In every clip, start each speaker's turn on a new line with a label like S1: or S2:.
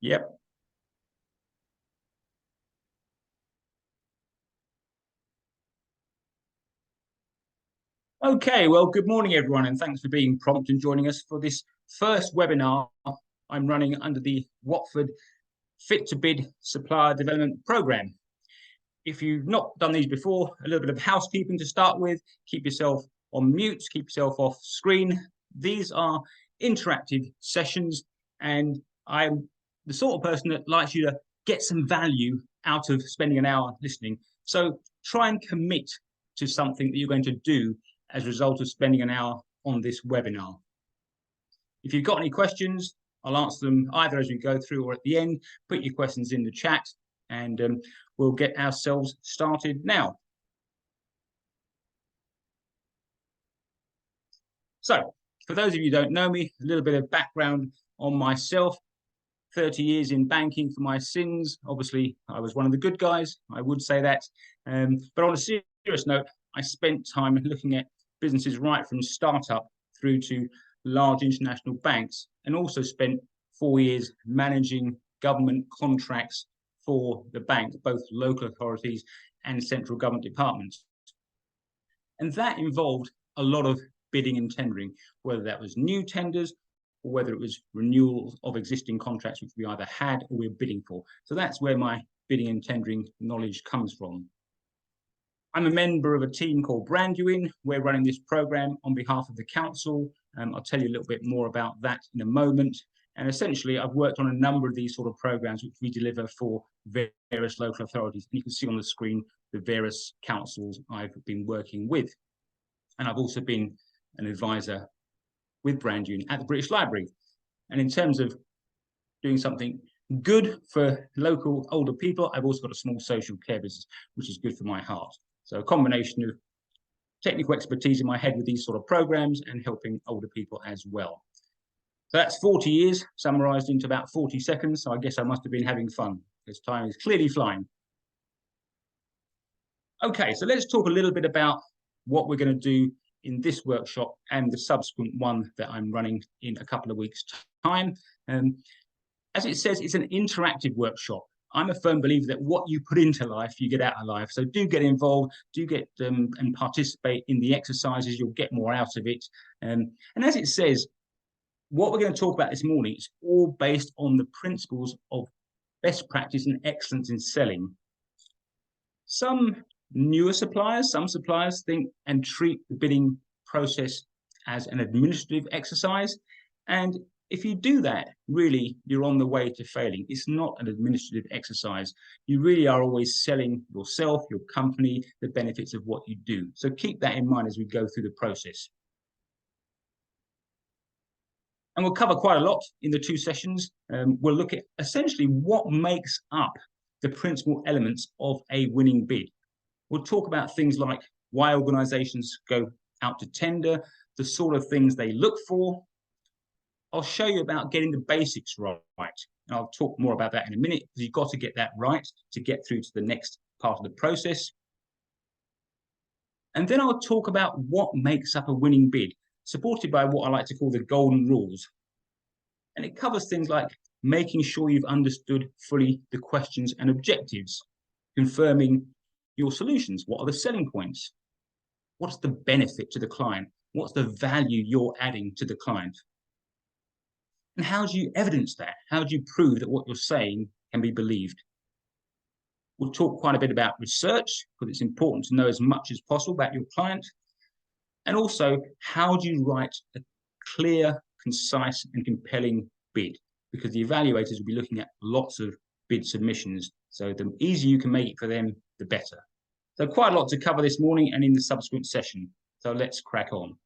S1: Yep. Okay, well, good morning, everyone, and thanks for being prompt and joining us for this first webinar I'm running under the Watford Fit to Bid Supplier Development Programme. If you've not done these before, a little bit of housekeeping to start with. Keep yourself on mute, keep yourself off screen. These are interactive sessions, and I'm the sort of person that likes you to get some value out of spending an hour listening. So try and commit to something that you're going to do as a result of spending an hour on this webinar. If you've got any questions, I'll answer them either as we go through or at the end. Put your questions in the chat, and we'll get ourselves started now. So, for those of you who don't know me, a little bit of background on myself. 30 years in banking for my sins. Obviously, I was one of the good guys, I would say that. But on a serious note, I spent time looking at businesses right from startup through to large international banks, and also spent 4 years managing government contracts for the bank, both local authorities and central government departments. And that involved a lot of bidding and tendering, whether that was new tenders or whether it was renewals of existing contracts which we either had or we were bidding for. So that's where my bidding and tendering knowledge comes from. I'm a member of a team called Branduin. We're running this program on behalf of the council. I'll tell you a little bit more about that in a moment. And essentially, I've worked on a number of these sort of programs which we deliver for various local authorities. And you can see on the screen the various councils I've been working with. And I've also been an advisor with Branduin at the British Library. And in terms of doing something good for local older people, I've also got a small social care business, which is good for my heart. So a combination of technical expertise in my head with these sort of programs and helping older people as well. So that's 40 years summarized into about 40 seconds. So I guess I must have been having fun because time is clearly flying. Okay, so let's talk a little bit about what we're going to do in this workshop and the subsequent one that I'm running in a couple of weeks' time. As it says, it's an interactive workshop. I'm a firm believer that what you put into life, you get out of life. So do get involved, do get and participate in the exercises. You'll get more out of it. And as it says, what we're going to talk about this morning is all based on the principles of best practice and excellence in selling. Some newer suppliers, some suppliers think and treat the bidding process as an administrative exercise. And if you do that, really, you're on the way to failing. It's not an administrative exercise. You really are always selling yourself, your company, the benefits of what you do. So keep that in mind as we go through the process. And we'll cover quite a lot in the two sessions. We'll look at essentially what makes up the principal elements of a winning bid. We'll talk about things like why organizations go out to tender, the sort of things they look for. I'll show you about getting the basics right. And I'll talk more about that in a minute, because you've got to get that right to get through to the next part of the process. And then I'll talk about what makes up a winning bid, supported by what I like to call the golden rules. And it covers things like making sure you've understood fully the questions and objectives, confirming your solutions. What are the selling points? What's the benefit to the client? What's the value you're adding to the client? And how do you evidence that? How do you prove that what you're saying can be believed? We'll talk quite a bit about research, because it's important to know as much as possible about your client. And also, how do you write a clear, concise, and compelling bid? Because the evaluators will be looking at lots of bid submissions. So the easier you can make it for them, the better. So quite a lot to cover this morning and in the subsequent session. So let's crack on.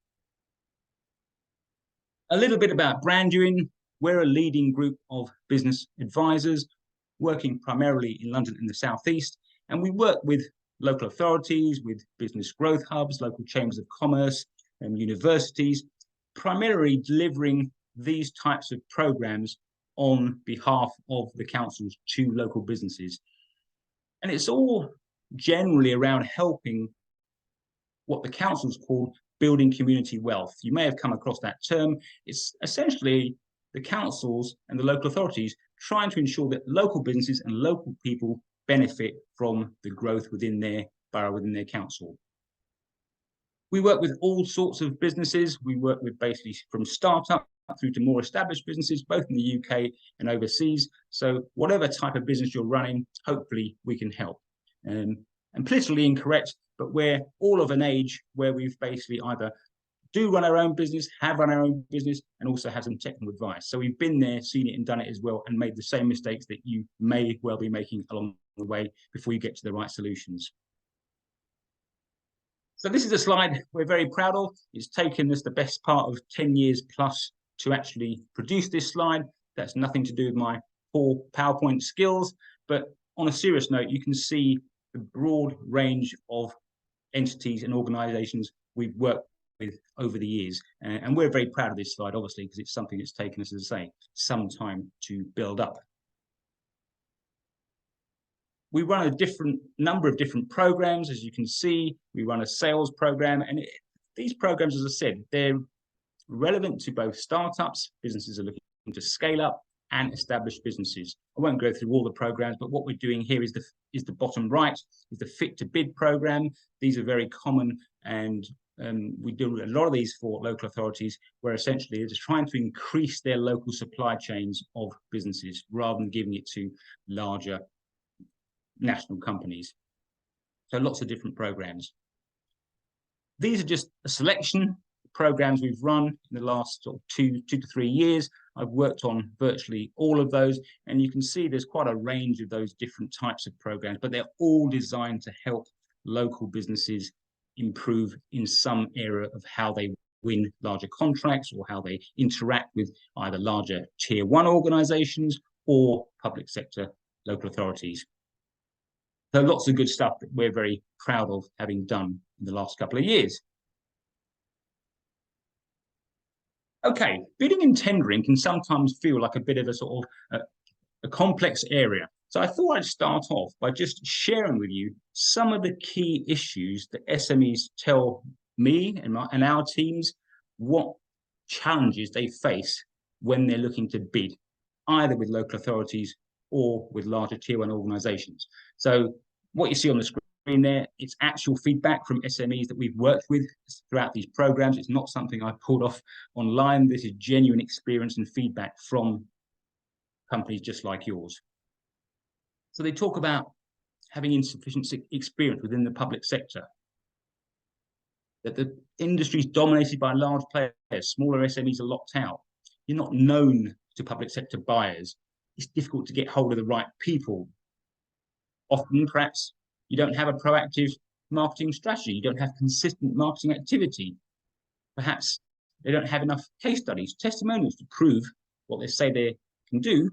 S1: A little bit about Branduin. We're a leading group of business advisors working primarily in London and the Southeast. And we work with local authorities, with business growth hubs, local chambers of commerce, and universities, primarily delivering these types of programs on behalf of the councils to local businesses. And it's all generally around helping what the councils call building community wealth. You may have come across that term. It's essentially the councils and the local authorities trying to ensure that local businesses and local people benefit from the growth within their borough, within their council. We work with all sorts of businesses. We work with basically from startup through to more established businesses, both in the UK and overseas. So whatever type of business you're running, hopefully we can help. And politically incorrect, but we're all of an age where we've basically either do run our own business, have run our own business, and also have some technical advice. So we've been there, seen it and done it as well, and made the same mistakes that you may well be making along the way before you get to the right solutions. So this is a slide we're very proud of. It's taken us the best part of 10 years plus to actually produce this slide. That's nothing to do with my poor PowerPoint skills, but on a serious note, you can see the broad range of entities and organizations we've worked with over the years. And we're very proud of this slide, obviously, because it's something that's taken us, as I say, some time to build up. We run a number of different programs, as you can see. We run a sales program, and these programs, as I said, they're relevant to both startups, businesses are looking to scale up, and established businesses. I won't go through all the programs, but what we're doing here is the bottom right, is the Fit to Bid program. These are very common, and we do a lot of these for local authorities, where essentially they're just trying to increase their local supply chains of businesses rather than giving it to larger national companies. So lots of different programs. These are just a selection of programs we've run in the last sort of two to 3 years. I've worked on virtually all of those, and you can see there's quite a range of those different types of programs, but they're all designed to help local businesses improve in some area of how they win larger contracts or how they interact with either larger tier 1 organizations or public sector local authorities. So lots of good stuff that we're very proud of having done in the last couple of years. Okay, bidding and tendering can sometimes feel like a bit of a sort of a complex area. So I thought I'd start off by just sharing with you some of the key issues that SMEs tell me and our teams what challenges they face when they're looking to bid, either with local authorities or with larger tier 1 organizations. So what you see on the screen there, it's actual feedback from SMEs that we've worked with throughout these programs. It's not something I pulled off online. This is genuine experience and feedback from companies just like yours. So they talk about having insufficient experience within the public sector, that the industry is dominated by large players, smaller SMEs are locked out. You're not known to public sector buyers. It's difficult to get hold of the right people. Often, perhaps, you don't have a proactive marketing strategy. You don't have consistent marketing activity. Perhaps they don't have enough case studies, testimonials to prove what they say they can do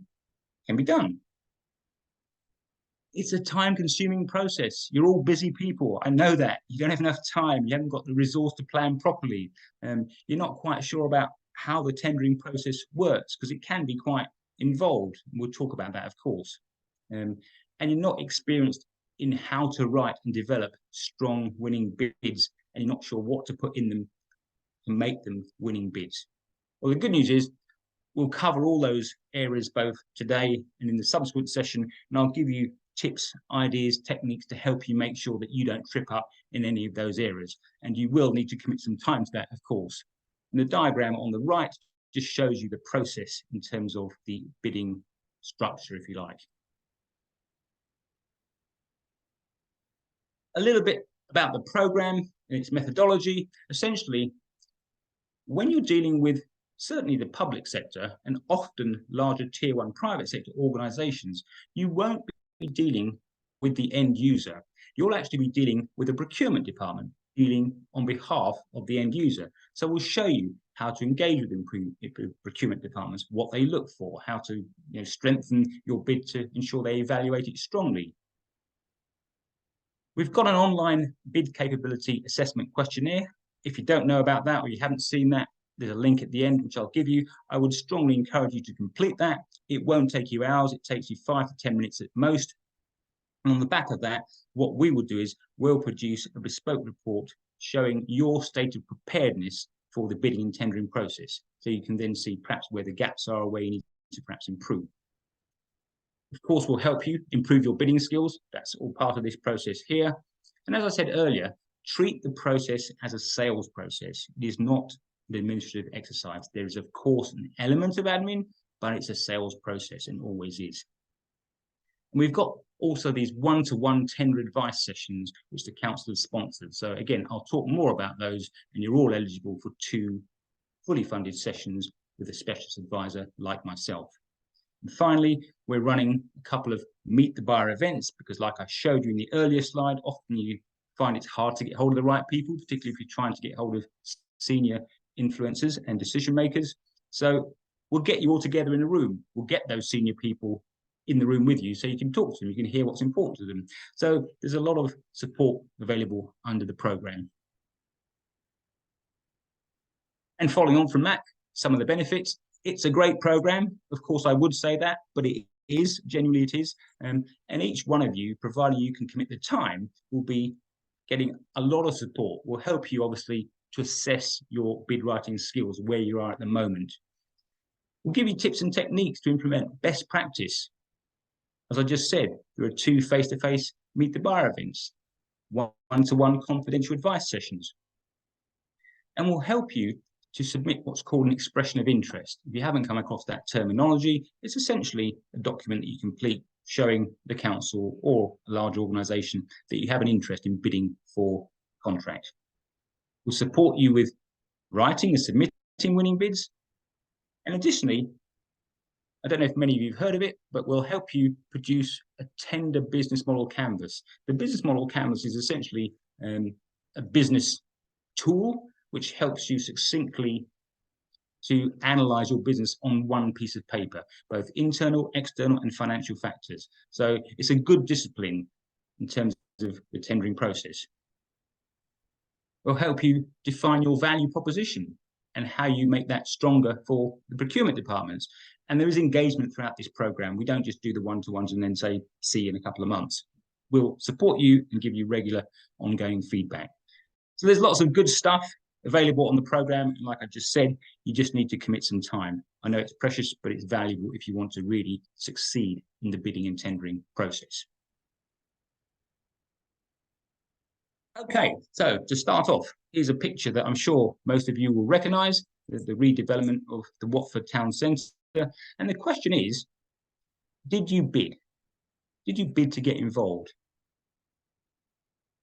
S1: can be done. It's a time-consuming process. You're all busy people. I know that. You don't have enough time. You haven't got the resource to plan properly. You're not quite sure about how the tendering process works because it can be quite involved. We'll talk about that, of course. And you're not experienced in how to write and develop strong winning bids, and you're not sure what to put in them to make them winning bids. Well, the good news is we'll cover all those areas both today and in the subsequent session, and I'll give you tips, ideas, techniques to help you make sure that you don't trip up in any of those areas. And you will need to commit some time to that, of course. And the diagram on the right just shows you the process in terms of the bidding structure, if you like. A little bit about the program and its methodology. Essentially, when you're dealing with certainly the public sector and often larger tier 1 private sector organizations, you won't be dealing with the end user. You'll actually be dealing with a procurement department, dealing on behalf of the end user. So we'll show you how to engage with the procurement departments, what they look for, how to strengthen your bid to ensure they evaluate it strongly. We've got an online bid capability assessment questionnaire. If you don't know about that or you haven't seen that, there's a link at the end, which I'll give you. I would strongly encourage you to complete that. It won't take you hours. It takes you 5 to 10 minutes at most. And on the back of that, what we will do is we'll produce a bespoke report showing your state of preparedness for the bidding and tendering process. So you can then see perhaps where the gaps are or where you need to perhaps improve. of course, will help you improve your bidding skills. That's all part of this process here. And as I said earlier, treat the process as a sales process. It is not an administrative exercise. There is, of course, an element of admin, but it's a sales process and always is. And we've got also these one-to-one tender advice sessions, which the council has sponsored. So again, I'll talk more about those, and you're all eligible for 2 fully funded sessions with a specialist advisor like myself. And finally, we're running a couple of Meet the Buyer events because, like I showed you in the earlier slide, often you find it's hard to get hold of the right people, particularly if you're trying to get hold of senior influencers and decision makers. So we'll get you all together in a room. We'll get those senior people in the room with you so you can talk to them, you can hear what's important to them. So there's a lot of support available under the program. And following on from that, some of the benefits. It's a great program. Of course, I would say that, but it is, genuinely it is. And each one of you, provided you can commit the time, will be getting a lot of support, will help you obviously to assess your bid writing skills, where you are at the moment. We'll give you tips and techniques to implement best practice. As I just said, there are 2 face-to-face Meet the Buyer events, one-to-one confidential advice sessions. And we'll help you to submit what's called an expression of interest. If you haven't come across that terminology, it's essentially a document that you complete showing the council or a large organisation that you have an interest in bidding for a contract. We'll support you with writing and submitting winning bids. And additionally, I don't know if many of you have heard of it, but we'll help you produce a tender business model canvas. The business model canvas is essentially a business tool which helps you succinctly to analyze your business on one piece of paper, both internal, external, and financial factors. So it's a good discipline in terms of the tendering process. We'll help you define your value proposition and how you make that stronger for the procurement departments. And there is engagement throughout this program. We don't just do the one-to-ones and then say, see you in a couple of months. We'll support you and give you regular ongoing feedback. So there's lots of good stuff available on the program. And like I just said, you just need to commit some time. I know it's precious, but it's valuable if you want to really succeed in the bidding and tendering process. Okay, so to start off, here's a picture that I'm sure most of you will recognise, the redevelopment of the Watford town centre. And the question is, did you bid? Did you bid to get involved?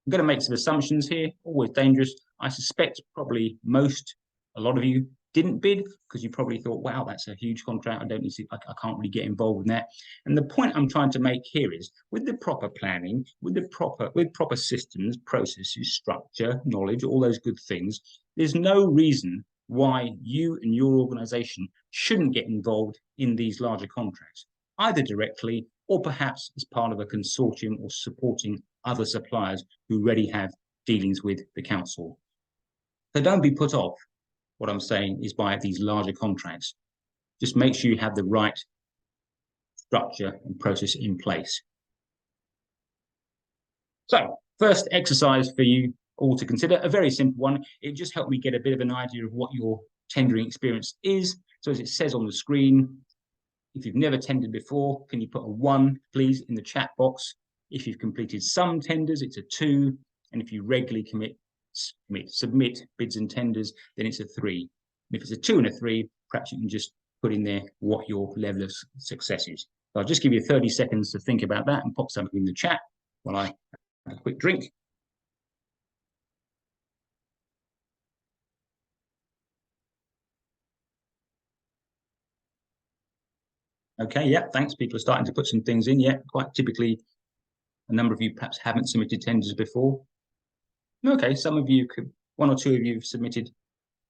S1: I'm going to make some assumptions here, always dangerous. I suspect probably a lot of you didn't bid because you probably thought, wow, that's a huge contract. I don't need to, I can't really get involved in that. And the point I'm trying to make here is with the proper planning, with proper systems, processes, structure, knowledge, all those good things, there's no reason why you and your organization shouldn't get involved in these larger contracts, either directly or perhaps as part of a consortium or supporting other suppliers who already have dealings with the council. So don't be put off. What I'm saying is by these larger contracts, just make sure you have the right structure and process in place. So first exercise for you all to consider, a very simple one. It just helped me get a bit of an idea of what your tendering experience is. So as it says on the screen, if you've never tendered before, can you put a 1, please, in the chat box? If you've completed some tenders, it's a 2. And if you regularly submit bids and tenders, then it's a 3. And if it's a 2 and a 3, perhaps you can just put in there what your level of success is. So I'll just give you 30 seconds to think about that and pop something in the chat while I have a quick drink. Okay, yeah, thanks. People are starting to put some things in. Yeah, quite typically, a number of you perhaps haven't submitted tenders before. Okay, some of you could, 1 or 2 of you have submitted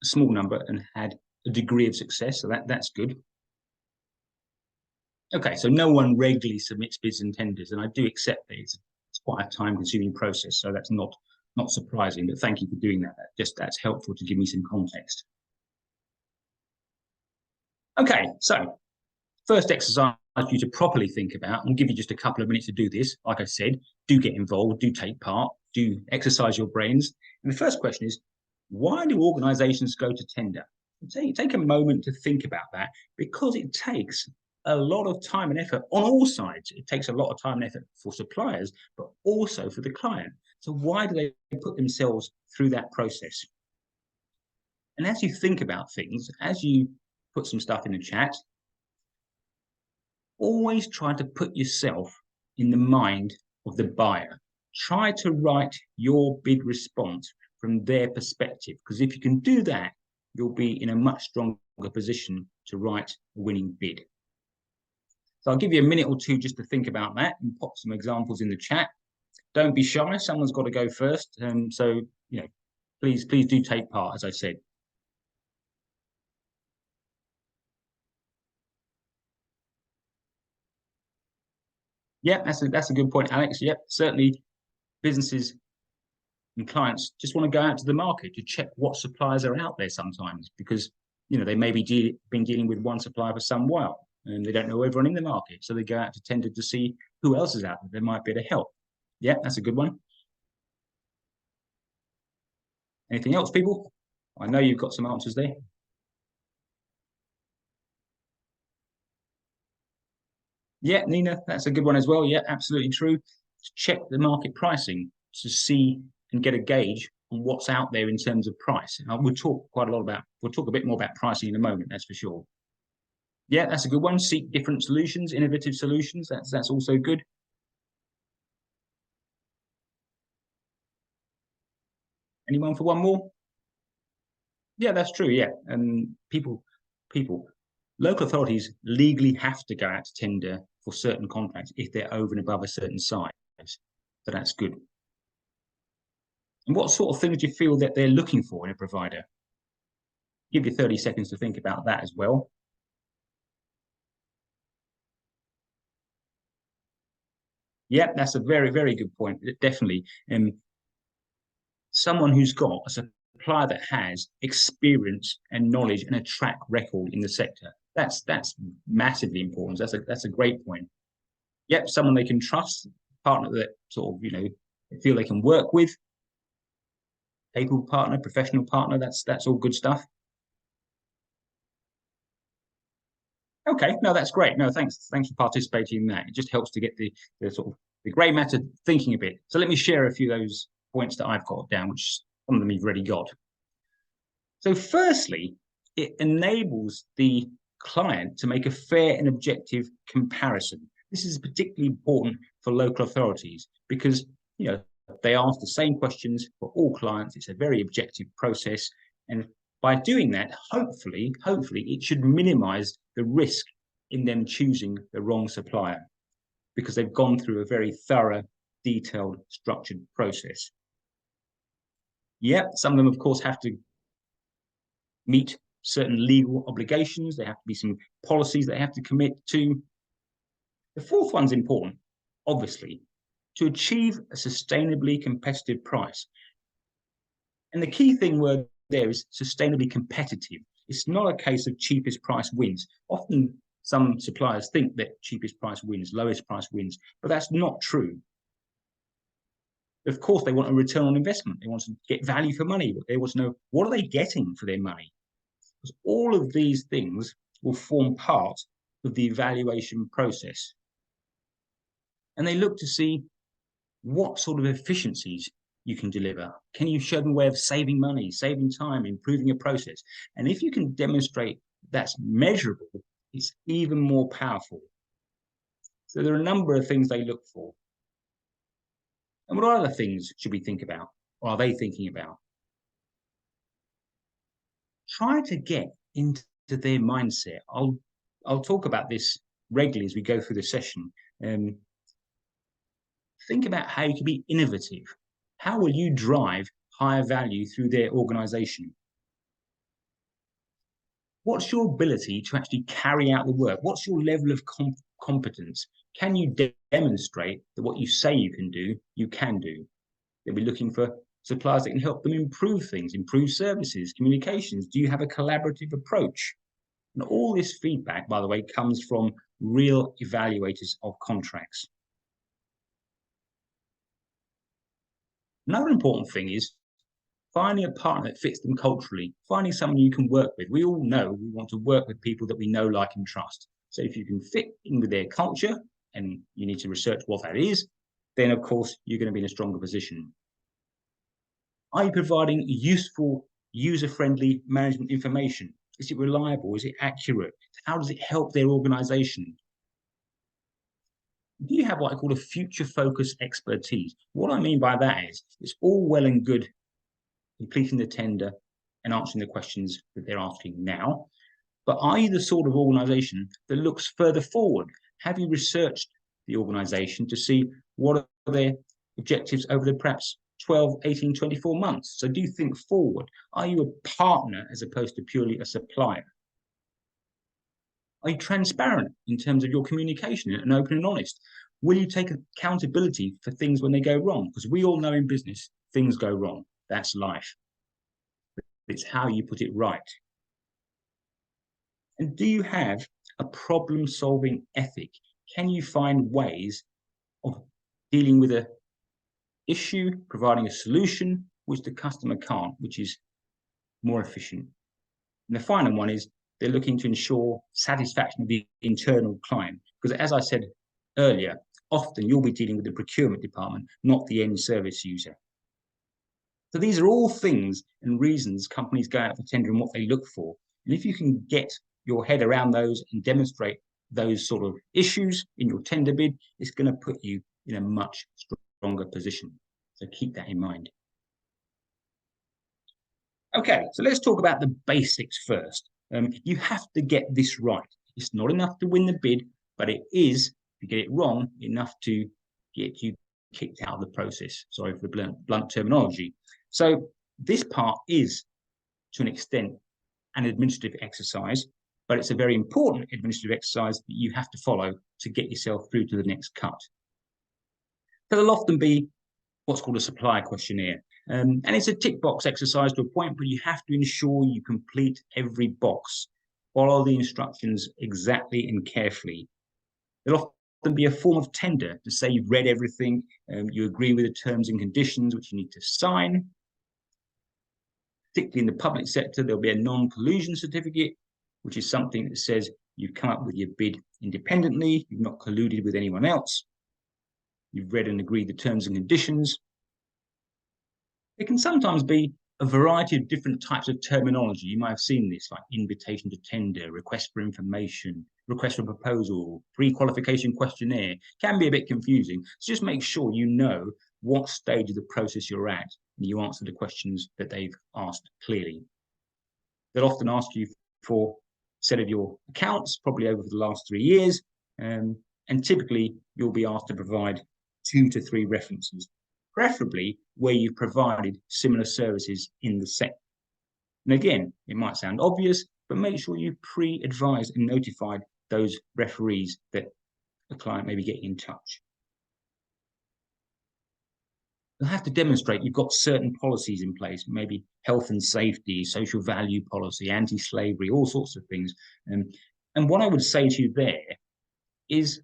S1: a small number and had a degree of success, so that's good. Okay, so no one regularly submits bids and tenders, and I do accept that it's quite a time-consuming process, so that's not surprising, but thank you for doing that. That's helpful to give me some context. Okay, so first exercise for you to properly think about, and give you just a couple of minutes to do this. Like I said, do get involved, do take part, do exercise your brains. And the first question is, why do organisations go to tender? Take a moment to think about that, because it takes a lot of time and effort on all sides. It takes a lot of time and effort for suppliers, but also for the client. So why do they put themselves through that process? And as you think about things, as you put some stuff in the chat, always try to put yourself in the mind of the buyer. Try to write your bid response from their perspective, because if you can do that, you'll be in a much stronger position to write a winning bid. So I'll give you a minute or two just to think about that and pop some examples in the chat. Don't be shy. Someone's got to go first. So, please do take part, as I said. Yeah, that's a good point, Alex. Yep, certainly businesses and clients just want to go out to the market to check what suppliers are out there sometimes, because they may be been dealing with one supplier for some while and they don't know everyone in the market. So they go out to tender to see who else is out there that might be able to help. Yeah, that's a good one. Anything else, people? I know you've got some answers there. Yeah, Nina, that's a good one as well. Yeah, absolutely true. Check the market pricing to see and get a gauge on what's out there in terms of price. We'll talk we'll talk a bit more about pricing in a moment, that's for sure. Yeah, that's a good one. Seek different solutions, innovative solutions. That's also good. Anyone for one more? Yeah, that's true. Yeah, and people, local authorities legally have to go out to tender for certain contracts if they're over and above a certain size. So that's good. And what sort of things do you feel that they're looking for in a provider? Give you 30 seconds to think about that as well. Yeah, that's a very, very good point. Definitely. Someone who's got a supplier that has experience and knowledge and a track record in the sector. That's massively important. That's a great point. Yep, someone they can trust, partner that sort of, feel they can work with, capable partner, professional partner. That's all good stuff. Okay, no, that's great. No, thanks for participating in that. It just helps to get the sort of the grey matter thinking a bit. So let me share a few of those points that I've got down, which some of them you've already got. So firstly, it enables the client to make a fair and objective comparison. This is particularly important for local authorities because they ask the same questions for all clients. It's a very objective process, and by doing that, hopefully, it should minimize the risk in them choosing the wrong supplier because they've gone through a very thorough, detailed, structured process. Yep, some of them, of course, have to meet certain legal obligations. There have to be some policies they have to commit to. The fourth one's important, obviously, to achieve a sustainably competitive price. And the key thing word there is sustainably competitive. It's not a case of cheapest price wins. Often some suppliers think that cheapest price wins, lowest price wins, but that's not true. Of course, they want a return on investment. They want to get value for money. They want to know, what are they getting for their money? Because all of these things will form part of the evaluation process. And they look to see what sort of efficiencies you can deliver. Can you show them a way of saving money, saving time, improving a process? And if you can demonstrate that's measurable, it's even more powerful. So there are a number of things they look for. And what other things should we think about? Or are they thinking about? Try to get into their mindset. I'll talk about this regularly as we go through the session. Think about how you can be innovative. How will you drive higher value through their organization? What's your ability to actually carry out the work? What's your level of competence? Can you demonstrate that what you say you can do, you can do? They'll be looking for suppliers that can help them improve things, improve services, communications. Do you have a collaborative approach? And all this feedback, by the way, comes from real evaluators of contracts. Another important thing is finding a partner that fits them culturally, finding someone you can work with. We all know we want to work with people that we know, like, and trust. So if you can fit in with their culture, and you need to research what that is, then of course you're going to be in a stronger position. Are you providing useful, user-friendly management information? Is it reliable? Is it accurate? How does it help their organization? Do you have what I call a future-focused expertise? What I mean by that is it's all well and good completing the tender and answering the questions that they're asking now, but are you the sort of organization that looks further forward? Have you researched the organization to see what are their objectives over the perhaps 12, 18, 24 months? So do you think forward? Are you a partner as opposed to purely a supplier? Are you transparent in terms of your communication and open and honest? Will you take accountability for things when they go wrong? Because we all know in business, things go wrong. That's life. It's how you put it right. And do you have a problem-solving ethic? Can you find ways of dealing with an issue, providing a solution which the customer can't, which is more efficient? And the final one is they're looking to ensure satisfaction of the internal client. Because as I said earlier, often you'll be dealing with the procurement department, not the end service user. So these are all things and reasons companies go out for tender and what they look for. And if you can get your head around those and demonstrate those sort of issues in your tender bid, it's going to put you in a much stronger position. So keep that in mind. Okay, so let's talk about the basics first. You have to get this right. It's not enough to win the bid, but it is, if you get it wrong, enough to get you kicked out of the process. Sorry for the blunt terminology. So this part is, to an extent, an administrative exercise, but it's a very important administrative exercise that you have to follow to get yourself through to the next cut. So there'll often be what's called a supplier questionnaire. And it's a tick box exercise to a point, but you have to ensure you complete every box, follow the instructions exactly and carefully. There'll often be a form of tender to say you've read everything, you agree with the terms and conditions which you need to sign. Particularly in the public sector, there'll be a non-collusion certificate, which is something that says you've come up with your bid independently, you've not colluded with anyone else, you've read and agreed the terms and conditions. There can sometimes be a variety of different types of terminology. You might have seen this, like invitation to tender, request for information, request for proposal, pre-qualification questionnaire. Can be a bit confusing. So just make sure you know what stage of the process you're at and you answer the questions that they've asked clearly. They'll often ask you for a set of your accounts, probably over the last 3 years, and typically you'll be asked to provide 2 to 3 references, preferably where you've provided similar services in the sector. And again, it might sound obvious, but make sure you pre-advised and notified those referees that the client may be getting in touch. You'll have to demonstrate you've got certain policies in place, maybe health and safety, social value policy, anti-slavery, all sorts of things. And what I would say to you there is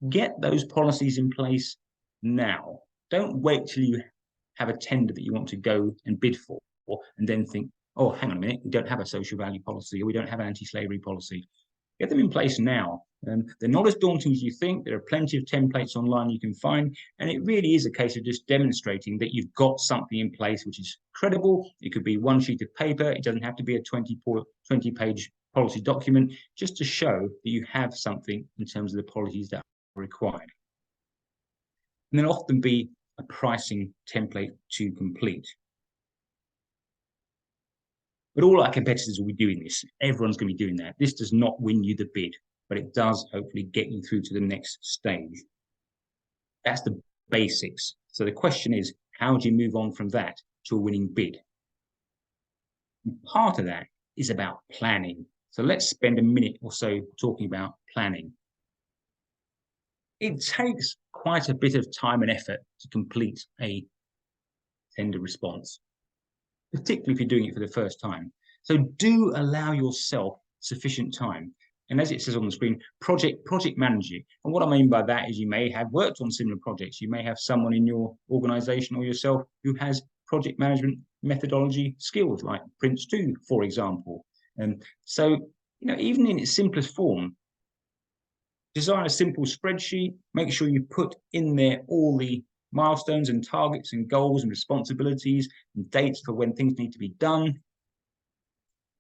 S1: get those policies in place now. Don't wait till you have a tender that you want to go and bid for and then think, oh, hang on a minute, we don't have a social value policy or we don't have an anti-slavery policy. Get them in place now. They're not as daunting as you think. There are plenty of templates online you can find. And it really is a case of just demonstrating that you've got something in place which is credible. It could be one sheet of paper. It doesn't have to be a 20-page policy document, just to show that you have something in terms of the policies that are required. And there'll often be a pricing template to complete. But all our competitors will be doing this. Everyone's going to be doing that. This does not win you the bid, but it does hopefully get you through to the next stage. That's the basics. So the question is, how do you move on from that to a winning bid? And part of that is about planning. So let's spend a minute or so talking about planning. It takes quite a bit of time and effort to complete a tender response, particularly if you're doing it for the first time. So do allow yourself sufficient time. And as it says on the screen, project manage it. And what I mean by that is you may have worked on similar projects. You may have someone in your organization or yourself who has project management methodology skills, like Prince2, for example. And so, even in its simplest form, Design a simple spreadsheet. Make sure you put in there all the milestones and targets and goals and responsibilities and dates for when things need to be done.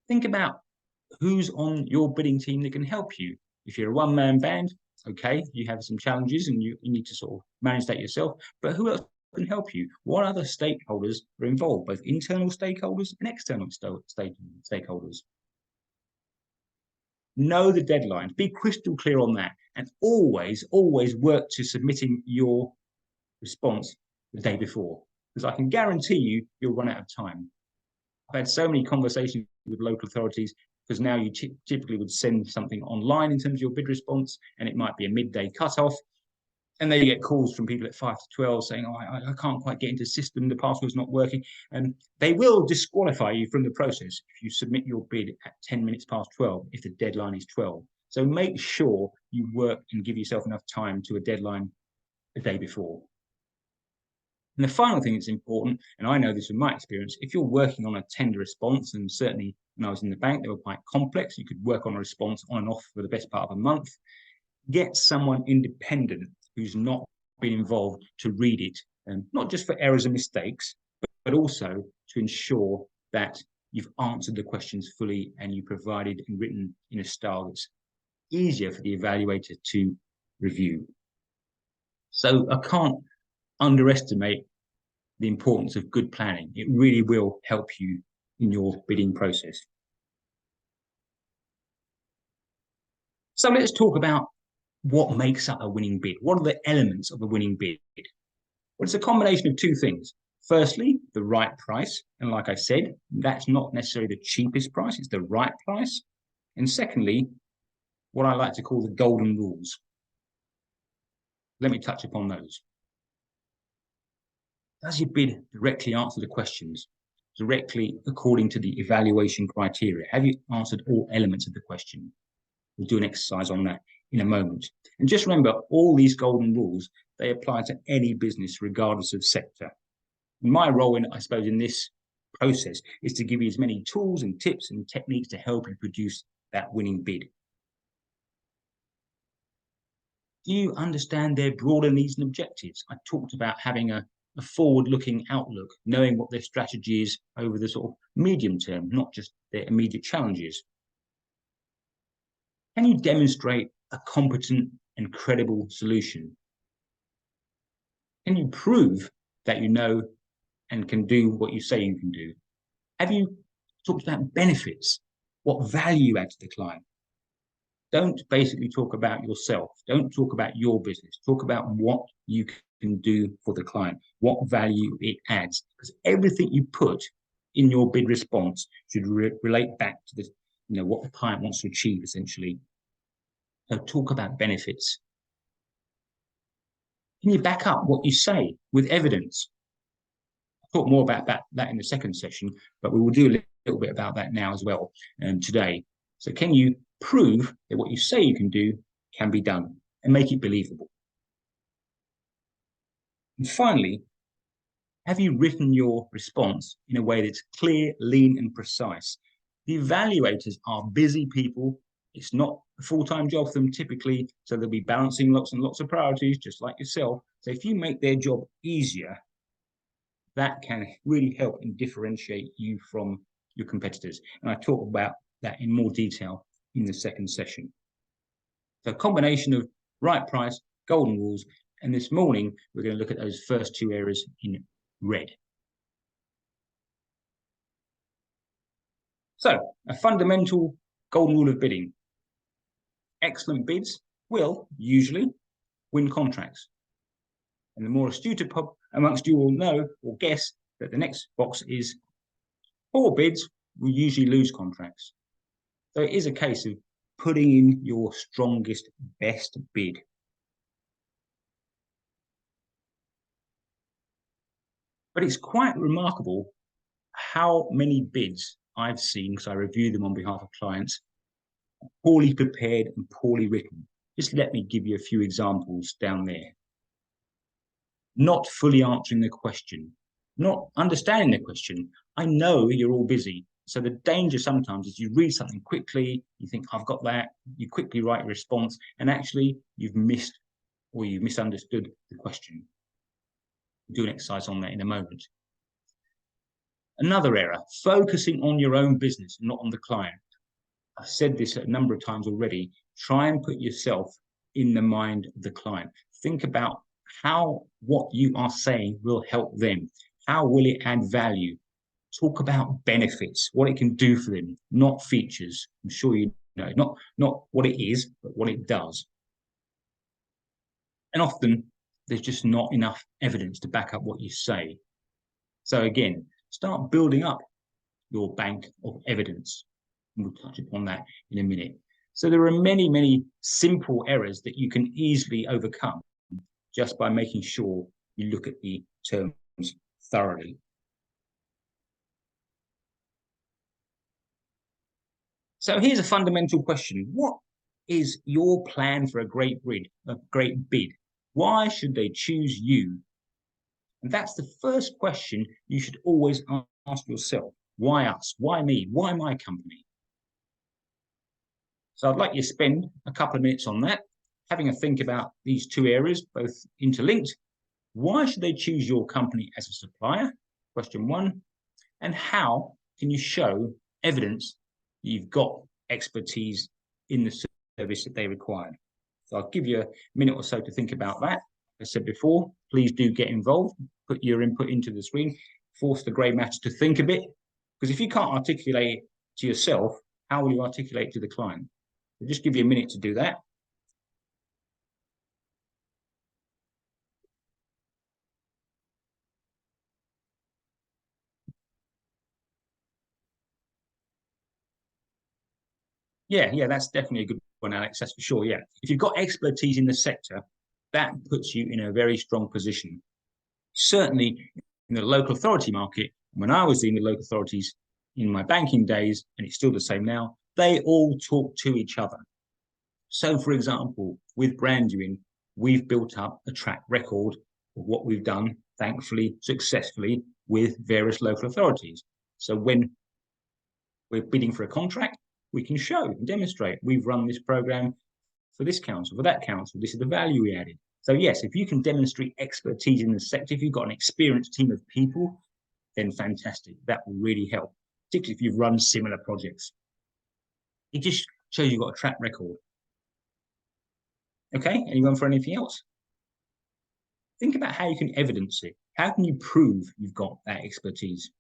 S1: Think about who's on your bidding team that can help you. If you're a one-man band, okay, you have some challenges and you need to sort of manage that yourself, but who else can help you? What other stakeholders are involved, both internal stakeholders and external stakeholders? Know the deadlines, be crystal clear on that, and always work to submitting your response the day before, because I can guarantee you'll run out of time. I've had so many conversations with local authorities, because now you typically would send something online in terms of your bid response, and it might be a midday cutoff. And then you get calls from people at 5 to 12 saying, oh, I can't quite get into the system, the password's not working. And they will disqualify you from the process if you submit your bid at 10 minutes past 12, if the deadline is 12. So make sure you work and give yourself enough time to a deadline the day before. And the final thing that's important, and I know this from my experience, if you're working on a tender response, and certainly when I was in the bank, they were quite complex, you could work on a response on and off for the best part of a month, get someone independent who's not been involved to read it, and not just for errors and mistakes, but also to ensure that you've answered the questions fully and you provided and written in a style that's easier for the evaluator to review. So I can't underestimate the importance of good planning. It really will help you in your bidding process. So let's talk about what makes up a winning bid. What are the elements of a winning bid? Well, it's a combination of two things. Firstly, the right price. And like I said, that's not necessarily the cheapest price, it's the right price. And secondly, what I like to call the golden rules. Let me touch upon those. Does your bid directly answer the questions, directly according to the evaluation criteria? Have you answered all elements of the question? We'll do an exercise on that in a moment. And just remember, all these golden rules, they apply to any business, regardless of sector. My role, I suppose, in this process is to give you as many tools and tips and techniques to help you produce that winning bid. Do you understand their broader needs and objectives? I talked about having a forward-looking outlook, knowing what their strategy is over the sort of medium term, not just their immediate challenges. Can you demonstrate a competent and credible solution? Can you prove that you know and can do what you say you can do? Have you talked about benefits? What value you add to the client? Don't basically talk about yourself. Don't talk about your business. Talk about what you can do for the client, what value it adds. Because everything you put in your bid response should relate back to the, what the client wants to achieve, essentially. So talk about benefits. Can you back up what you say with evidence? I'll talk more about that in the second session, but we will do a little bit about that now as well today. So can you prove that what you say you can do can be done and make it believable? And finally, have you written your response in a way that's clear, lean, and precise? The evaluators are busy people. It's not a full-time job for them typically, so they'll be balancing lots and lots of priorities, just like yourself. So if you make their job easier, that can really help and differentiate you from your competitors. And I talk about that in more detail in the second session. So a combination of right price, golden rules, and this morning we're going to look at those first two areas in red. So a fundamental golden rule of bidding. Excellent bids will usually win contracts. And the more astute amongst you will know or guess that the next box is poor bids will usually lose contracts. So it is a case of putting in your strongest, best bid. But it's quite remarkable how many bids I've seen, because I review them on behalf of clients, poorly prepared and poorly written. Just let me give you a few examples down there. Not fully answering the question, not understanding the question. I know you're all busy. So the danger sometimes is you read something quickly, you think, I've got that, you quickly write a response, and actually you've missed or you've misunderstood the question. Do an exercise on that in a moment. Another error, focusing on your own business, not on the client. I've said this a number of times already. Try and put yourself in the mind of the client. Think about how what you are saying will help them. How will it add value? Talk about benefits, what it can do for them, not features. I'm sure you know, not what it is, but what it does. And often there's just not enough evidence to back up what you say. So again, start building up your bank of evidence. And we'll touch upon that in a minute. So there are many, many simple errors that you can easily overcome just by making sure you look at the terms thoroughly. So here's a fundamental question. What is your plan for a great bid? Why should they choose you? And that's the first question you should always ask yourself. Why us? Why me? Why my company? So I'd like you to spend a couple of minutes on that, having a think about these two areas, both interlinked. Why should they choose your company as a supplier? Question one. And how can you show evidence that you've got expertise in the service that they require? So I'll give you a minute or so to think about that. As I said before, please do get involved, put your input into the screen, force the grey matter to think a bit, because if you can't articulate it to yourself, how will you articulate to the client? So just give you a minute to do that. Yeah, that's definitely a good one, Alex. That's for sure. Yeah, if you've got expertise in the sector, that puts you in a very strong position. Certainly in the local authority market, when I was dealing with local authorities in my banking days, and it's still the same now, they all talk to each other. So, for example, with Branduin, we've built up a track record of what we've done, thankfully, successfully, with various local authorities. So when we're bidding for a contract, we can show and demonstrate we've run this program for this council, for that council. This is the value we added. So yes, if you can demonstrate expertise in the sector, if you've got an experienced team of people, then fantastic. That will really help, particularly if you've run similar projects. It just shows you've got a track record. Okay, anyone for anything else? Think about how you can evidence it. How can you prove you've got that expertise?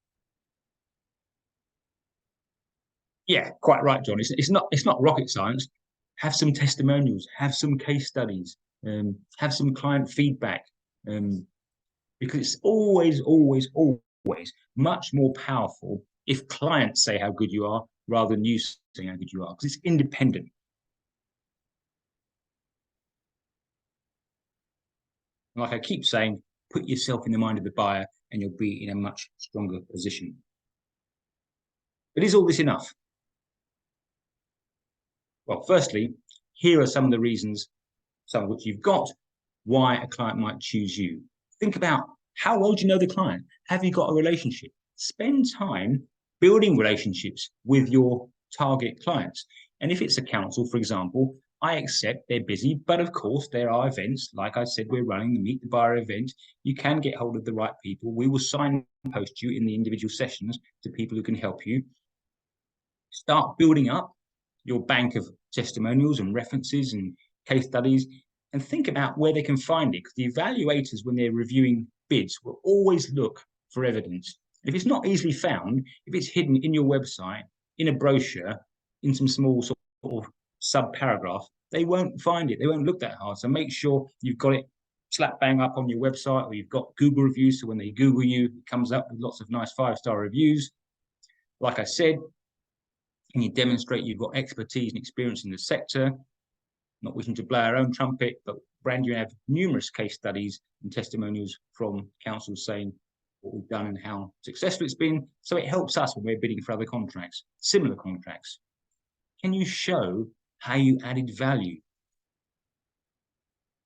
S1: Yeah, quite right, John. It's not rocket science. Have some testimonials, have some case studies, have some client feedback, because it's always much more powerful if clients say how good you are rather than you saying how good you are, because it's independent. Like I keep saying, put yourself in the mind of the buyer and you'll be in a much stronger position. But is all this enough? Well, firstly, here are some of the reasons, some of which you've got, why a client might choose you. Think about how well do you know the client? Have you got a relationship? Spend time building relationships with your target clients. And if it's a council, for example, I accept they're busy, but of course there are events. Like I said, we're running the Meet the Buyer event. You can get hold of the right people. We will signpost you in the individual sessions to people who can help you. Start building up your bank of testimonials and references and case studies, and think about where they can find it. Because the evaluators, when they're reviewing bids, will always look for evidence. If it's not easily found, if it's hidden in your website, in a brochure, in some small sort of sub-paragraph, they won't find it. They won't look that hard. So make sure you've got it slap bang up on your website, or you've got Google reviews. So when they Google you, it comes up with lots of nice 5-star reviews. Like I said, can you demonstrate you've got expertise and experience in the sector? Not wishing to blow our own trumpet, but Branduin have numerous case studies and testimonials from councils saying what we've done and how successful it's been. So it helps us when we're bidding for other contracts, similar contracts. Can you show how you added value?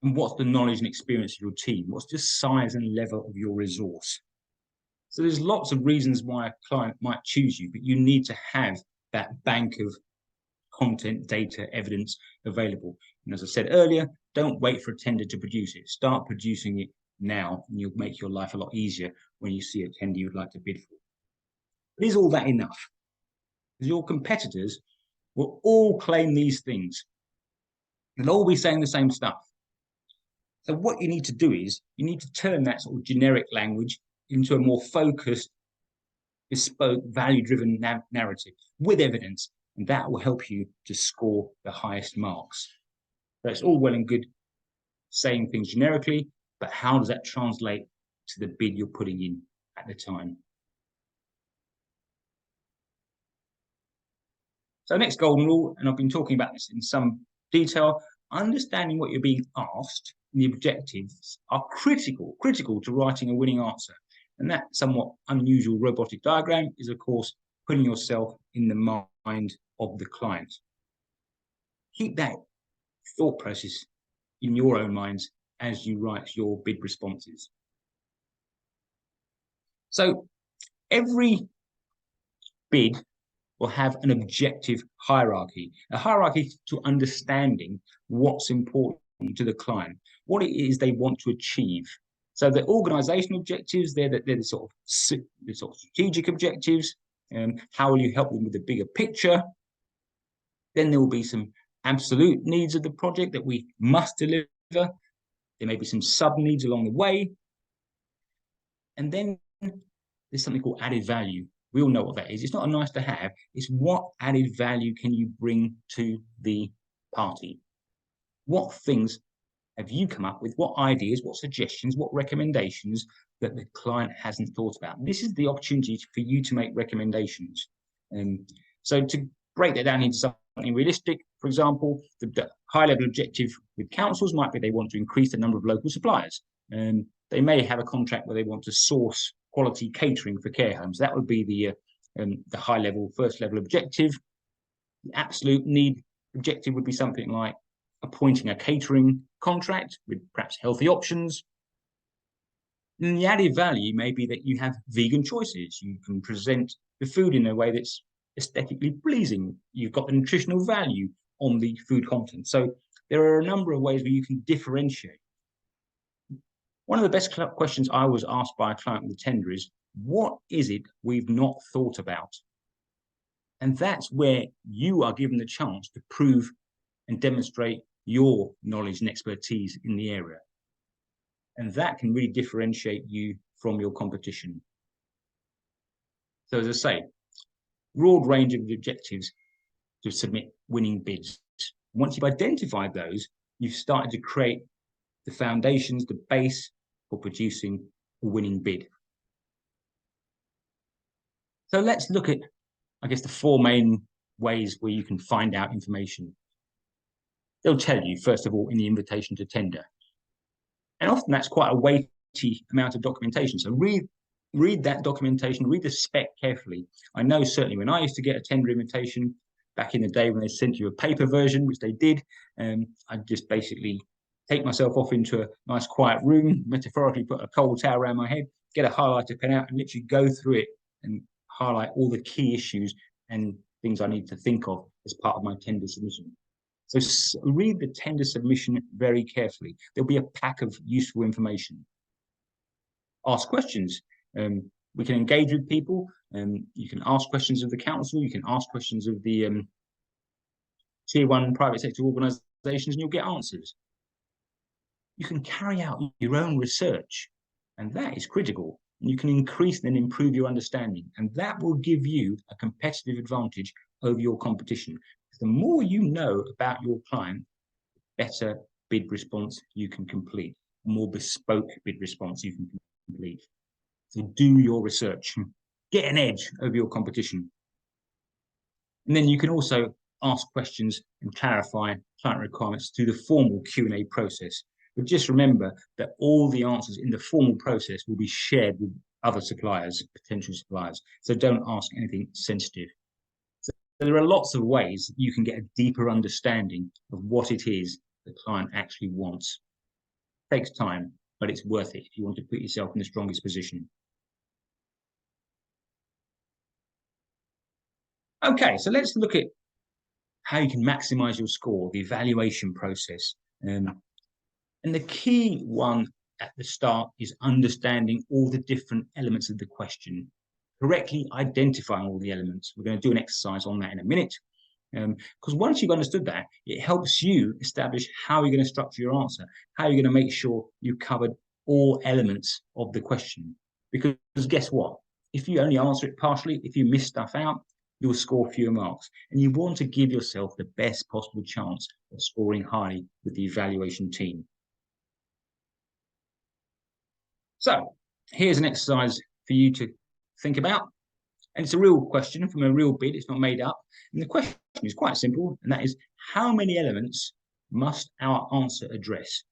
S1: And what's the knowledge and experience of your team? What's the size and level of your resource? So there's lots of reasons why a client might choose you, but you need to have that bank of content, data, evidence available. And as I said earlier, don't wait for a tender to produce it. Start producing it now, and you'll make your life a lot easier when you see a tender you'd like to bid for. But is all that enough? Because your competitors will all claim these things. They'll all be saying the same stuff. So what you need to do is you need to turn that sort of generic language into a more focused, bespoke, value-driven narrative with evidence, and that will help you to score the highest marks. So it's all well and good saying things generically, but how does that translate to the bid you're putting in at the time? So next golden rule, and I've been talking about this in some detail, understanding what you're being asked and the objectives are critical to writing a winning answer. And that somewhat unusual robotic diagram is, of course, putting yourself in the mind of the client. Keep that thought process in your own minds as you write your bid responses. So every bid will have an objective hierarchy, a hierarchy to understanding what's important to the client, what it is they want to achieve. So the organizational objectives, they're the sort of strategic objectives. How will you help them with the bigger picture? Then there will be some absolute needs of the project that we must deliver. There may be some sub-needs along the way. And then there's something called added value. We all know what that is. It's not a nice to have. It's what added value can you bring to the party? What things have you come up with? What ideas, what suggestions, what recommendations that the client hasn't thought about? This is the opportunity for you to make recommendations. So to break that down into something realistic, for example, the high-level objective with councils might be they want to increase the number of local suppliers. They may have a contract where they want to source quality catering for care homes. That would be the high-level, first-level objective. The absolute need objective would be something like appointing a catering contract with perhaps healthy options. And the added value may be that you have vegan choices. You can present the food in a way that's aesthetically pleasing. You've got the nutritional value on the food content. So there are a number of ways where you can differentiate. One of the best questions I was asked by a client with a tender is, what is it we've not thought about? And that's where you are given the chance to prove and demonstrate your knowledge and expertise in the area. And that can really differentiate you from your competition. So as I say, broad range of objectives to submit winning bids. Once you've identified those, you've started to create the foundations, the base for producing a winning bid. So let's look at, I guess, the four main ways where you can find out information. They'll tell you, first of all, in the invitation to tender. And often that's quite a weighty amount of documentation. So read that documentation, read the spec carefully. I know certainly when I used to get a tender invitation back in the day when they sent you a paper version, which they did, I'd just basically take myself off into a nice quiet room, metaphorically put a cold towel around my head, get a highlighter pen out and literally go through it and highlight all the key issues and things I need to think of as part of my tender submission. So read the tender submission very carefully. There'll be a pack of useful information. Ask questions. We can engage with people. You can ask questions of the council. You can ask questions of the tier 1 private sector organisations and you'll get answers. You can carry out your own research, and that is critical. You can increase and improve your understanding, and that will give you a competitive advantage over your competition. The more you know about your client, the better bid response you can complete, a more bespoke bid response you can complete. So do your research, get an edge over your competition. And then you can also ask questions and clarify client requirements through the formal Q&A process. But just remember that all the answers in the formal process will be shared with other suppliers, potential suppliers. So don't ask anything sensitive. So there are lots of ways you can get a deeper understanding of what it is the client actually wants. It takes time, but it's worth it if you want to put yourself in the strongest position. Okay, so let's look at how you can maximize your score, the evaluation process. And the key one at the start is understanding all the different elements of the question, correctly identifying all the elements. We're going to do an exercise on that in a minute. Because once you've understood that, it helps you establish how you're going to structure your answer, how you're going to make sure you've covered all elements of the question. Because guess what? If you only answer it partially, if you miss stuff out, you'll score fewer marks. And you want to give yourself the best possible chance of scoring highly with the evaluation team. So here's an exercise for you to think about. And it's a real question from a real bid, it's not made up. And the question is quite simple, and that is, how many elements must our answer address?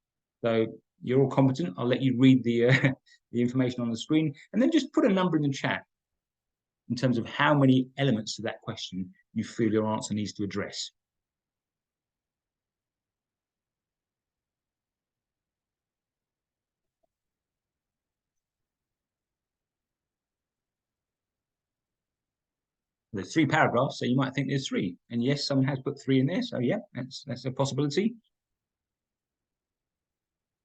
S1: So you're all competent. I'll let you read the, the information on the screen, and then just put a number in the chat in terms of how many elements to that question you feel your answer needs to address. There's 3 paragraphs, so you might think there's 3. And yes, someone has put 3 in there, so yeah, that's a possibility.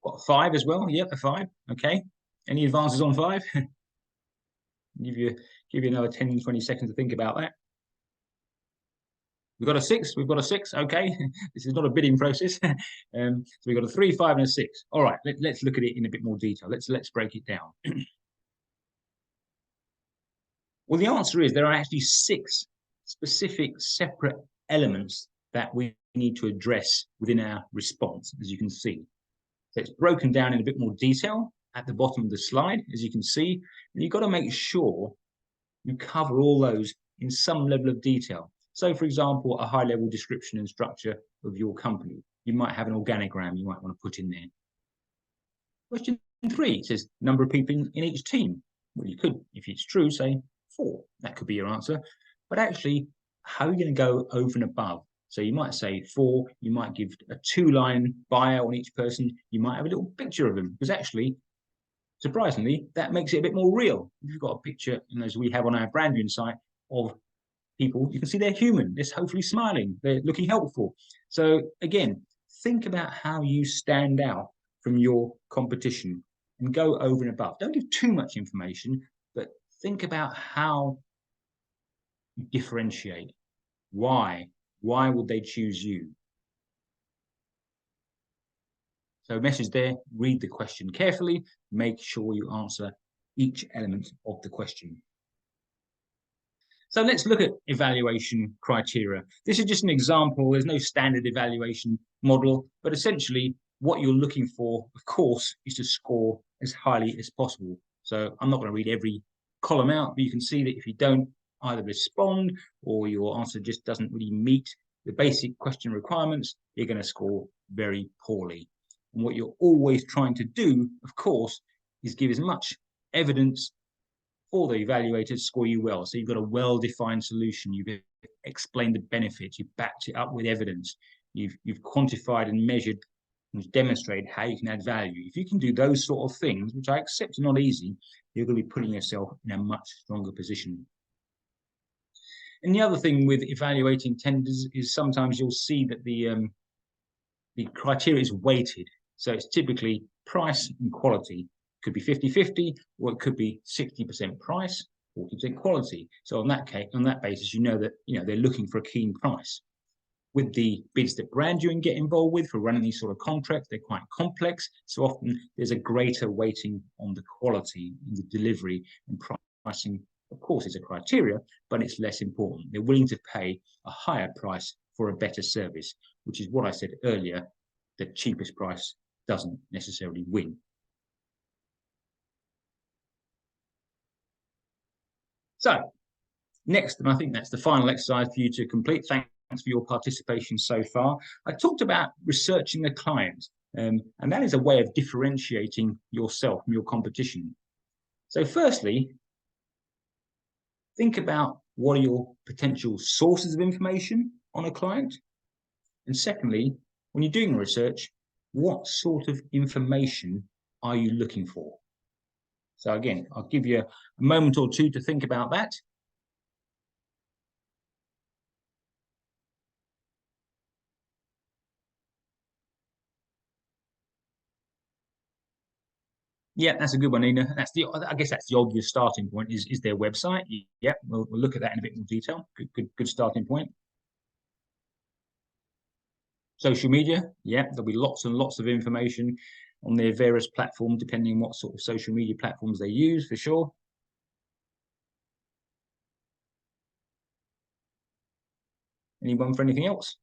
S1: Got 5 as well. Yep, a 5. Okay. Any advances on 5? give you another 10, 20 seconds to think about that. We've got a 6. We've got a 6. Okay. This is not a bidding process. So we've got a 3, 5, and a 6. All right. Let's look at it in a bit more detail. Let's break it down. Well, the answer is there are actually 6 specific separate elements that we need to address within our response, as you can see. So it's broken down in a bit more detail at the bottom of the slide, as you can see. And you've got to make sure you cover all those in some level of detail. So, for example, a high-level description and structure of your company. You might have an organogram you might want to put in there. Question 3 says number of people in each team. Well, you could, if it's true, say 4. That could be your answer. But actually, how are you going to go over and above? So you might say 4, you might give a 2-line bio on each person, you might have a little picture of them, because actually, surprisingly, that makes it a bit more real. If you've got a picture, and as we have on our branding site, of people, you can see they're human, they're hopefully smiling, they're looking helpful. So again, think about how you stand out from your competition and go over and above. Don't give too much information, but think about how you differentiate. Why? Why would they choose you? So message there, read the question carefully, make sure you answer each element of the question. So let's look at evaluation criteria. This is just an example. There's no standard evaluation model, but essentially what you're looking for, of course, is to score as highly as possible. So I'm not going to read every column out, but you can see that if you don't either respond or your answer just doesn't really meet the basic question requirements, you're going to score very poorly. And what you're always trying to do, of course, is give as much evidence for the evaluator to score you well. So you've got a well-defined solution. You've explained the benefits. You've backed it up with evidence. You've quantified and measured and demonstrated how you can add value. If you can do those sort of things, which I accept are not easy, you're going to be putting yourself in a much stronger position. And the other thing with evaluating tenders is sometimes you'll see that the criteria is weighted. So it's typically price and quality. It could be 50-50, or it could be 60% price, 40% quality. So on that basis, you know that they're looking for a keen price. With the bids that brand you and get involved with for running these sort of contracts, they're quite complex. So often there's a greater weighting on the quality in the delivery, and pricing, of course, is a criteria, but it's less important. They're willing to pay a higher price for a better service, which is what I said earlier, the cheapest price doesn't necessarily win. So next, and I think that's the final exercise for you to complete. Thanks for your participation so far. I talked about researching the client, and that is a way of differentiating yourself from your competition. So firstly, think about what are your potential sources of information on a client. And secondly, when you're doing research, what sort of information are you looking for? So again, I'll give you a moment or two to think about that. Yeah, that's a good one, Nina. I guess that's the obvious starting point is their website. Yeah, we'll look at that in a bit more detail. Good starting point. Social media, yeah, there'll be lots and lots of information on their various platforms, depending on what sort of social media platforms they use, for sure. Anyone for anything else?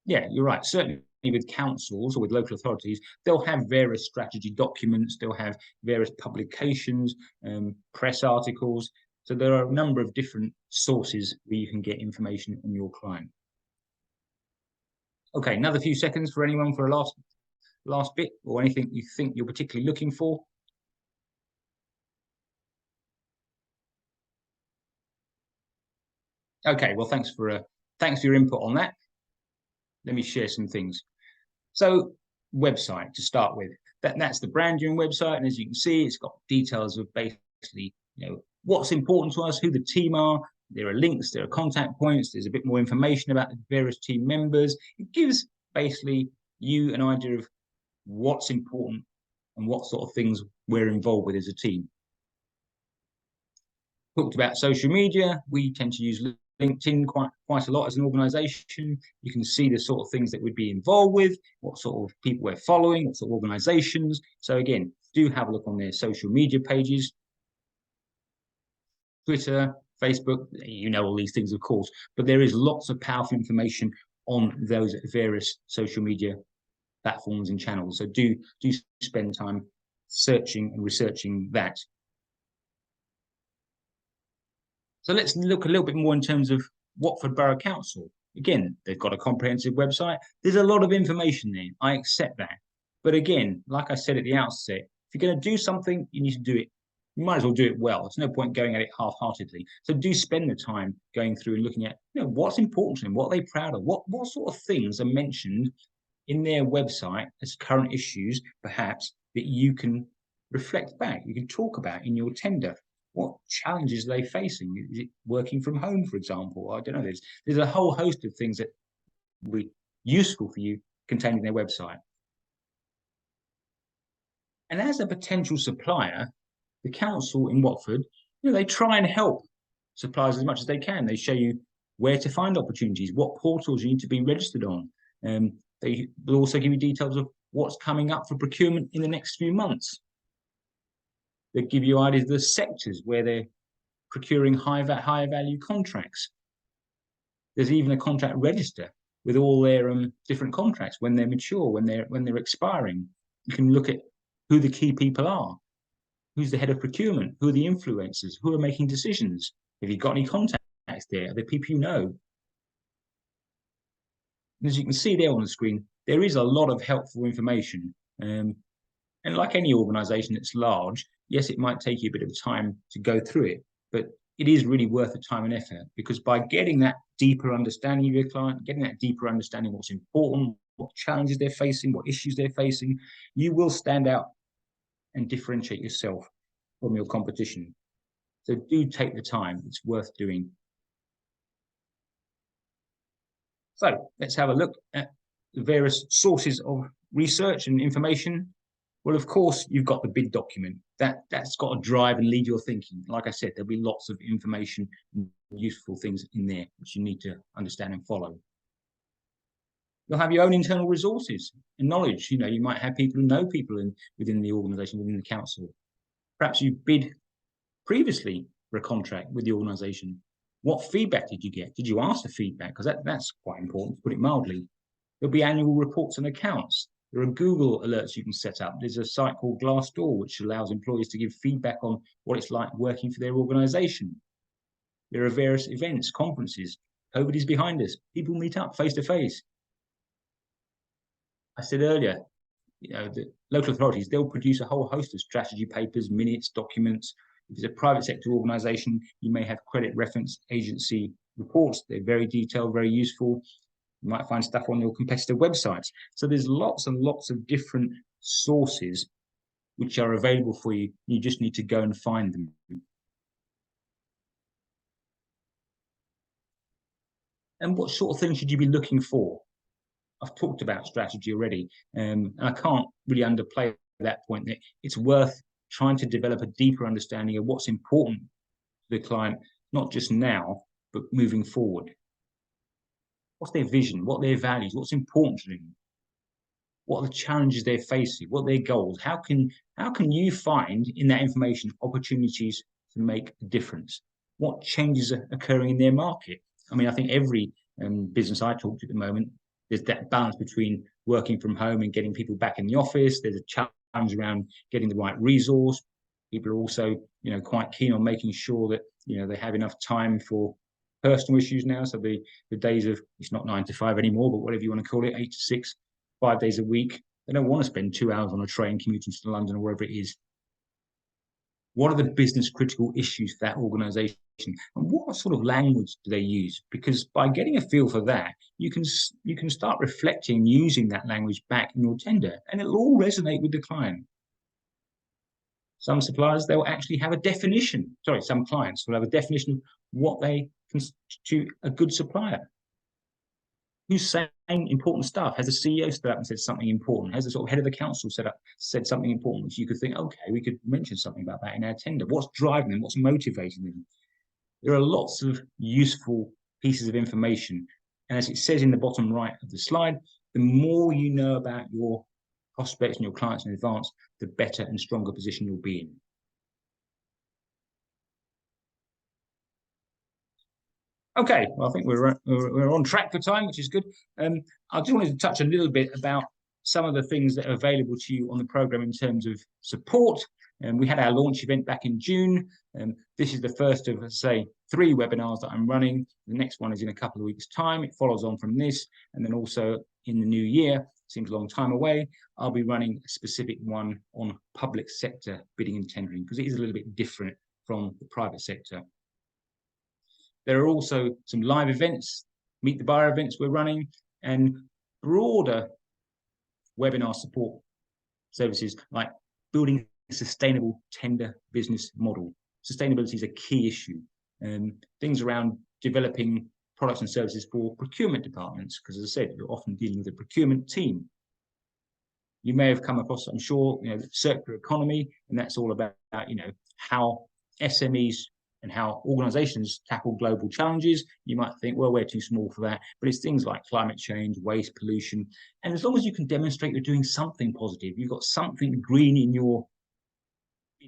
S1: Yeah, you're right. Certainly with councils or with local authorities, they'll have various strategy documents, they'll have various publications, press articles. So there are a number of different sources where you can get information on your client. Okay, another few seconds for anyone for a last bit or anything you think you're particularly looking for. Okay, well, thanks for your input on that. Let me share some things. So, website to start with. That's the brand new website, and as you can see, it's got details of basically what's important to us, who the team are. There are links, there are contact points. There's a bit more information about the various team members. It gives basically you an idea of what's important and what sort of things we're involved with as a team. Talked about social media. We tend to use LinkedIn quite a lot as an organization. You can see the sort of things that we'd be involved with, what sort of people we're following, what sort of organizations. So again, do have a look on their social media pages, Twitter, Facebook, you know all these things, of course, but there is lots of powerful information on those various social media platforms and channels. So do spend time searching and researching that. So let's look a little bit more in terms of Watford Borough Council. Again, they've got a comprehensive website. There's a lot of information there. I accept that. But again, like I said at the outset, if you're going to do something, you need to do it. You might as well do it well. There's no point going at it half-heartedly. So do spend the time going through and looking at what's important to them, what are they proud of, what sort of things are mentioned in their website as current issues, perhaps, that you can reflect back, you can talk about in your tender. What challenges are they facing? Is it working from home, for example? I don't know. There's a whole host of things that will be useful for you contained in their website. And as a potential supplier, the council in Watford, they try and help suppliers as much as they can. They show you where to find opportunities, what portals you need to be registered on. They will also give you details of what's coming up for procurement in the next few months. They give you ideas of the sectors where they're procuring higher value contracts. There's even a contract register with all their different contracts when they're mature, when they're expiring. You can look at who the key people are, who's the head of procurement, who are the influencers, who are making decisions. Have you got any contacts there? Are there people you know? And as you can see there on the screen, there is a lot of helpful information. And like any organization that's large, yes, it might take you a bit of time to go through it, but it is really worth the time and effort, because by getting that deeper understanding of your client, getting that deeper understanding of what's important, what challenges they're facing, what issues they're facing, you will stand out and differentiate yourself from your competition. So do take the time. It's worth doing. So let's have a look at the various sources of research and information. Well, of course, you've got the bid document. That's got to drive and lead your thinking. Like I said, there'll be lots of information and useful things in there which you need to understand and follow. You'll have your own internal resources and knowledge. You might have people who know people within the organisation, within the council. Perhaps you bid previously for a contract with the organisation. What feedback did you get? Did you ask for feedback? Because that's quite important, to put it mildly. There'll be annual reports and accounts. There are Google alerts you can set up. There's a site called Glassdoor, which allows employees to give feedback on what it's like working for their organisation. There are various events, conferences. COVID is behind us. People meet up face to face. I said earlier, the local authorities, they'll produce a whole host of strategy papers, minutes, documents. If it's a private sector organisation, you may have credit reference agency reports. They're very detailed, very useful. You might find stuff on your competitor websites. So there's lots and lots of different sources which are available for you. You just need to go and find them. And what sort of things should you be looking for? I've talked about strategy already, and I can't really underplay that point that it's worth trying to develop a deeper understanding of what's important to the client, not just now, but moving forward. What's their vision? What are their values? What's important to them? What are the challenges they're facing? What are their goals? How can you find in that information opportunities to make a difference? What changes are occurring in their market? I mean, I think every business I talk to at the moment, there's that balance between working from home and getting people back in the office. There's a challenge around getting the right resource. People are also, quite keen on making sure that they have enough time for personal issues now. So the days of, it's not 9 to 5 anymore, but whatever you want to call it, 8 to 6, 5 days a week. They don't want to spend 2 hours on a train commuting to London or wherever it is. What are the business critical issues for that organization? And what sort of language do they use? Because by getting a feel for that, you can start reflecting using that language back in your tender, and it'll all resonate with the client. Some suppliers, they'll actually have a definition. Sorry, some clients will have a definition of what they constitute a good supplier. Who's saying important stuff? Has the CEO stood up and said something important? Has the sort of head of the council said something important? So you could think, okay, we could mention something about that in our tender. What's driving them? What's motivating them? There are lots of useful pieces of information. And as it says in the bottom right of the slide, the more you know about your prospects and your clients in advance, the better and stronger position you'll be in. Okay, well, I think we're on track for time, which is good. I just wanted to touch a little bit about some of the things that are available to you on the program in terms of support. And we had our launch event back in June. This is the first of, let's say, 3 webinars that I'm running. The next one is in a couple of weeks' time. It follows on from this. And then also in the new year, seems a long time away, I'll be running a specific one on public sector bidding and tendering, because it is a little bit different from the private sector. There are also some live events, Meet the Buyer events we're running, and broader webinar support services like building a sustainable tender business model. Sustainability is a key issue. Things around developing products and services for procurement departments, because as I said, you're often dealing with a procurement team. You may have come across, I'm sure, the circular economy, and that's all about, how SMEs and how organizations tackle global challenges. You might think, well, we're too small for that, but it's things like climate change, waste, pollution. And as long as you can demonstrate you're doing something positive, you've got something green in your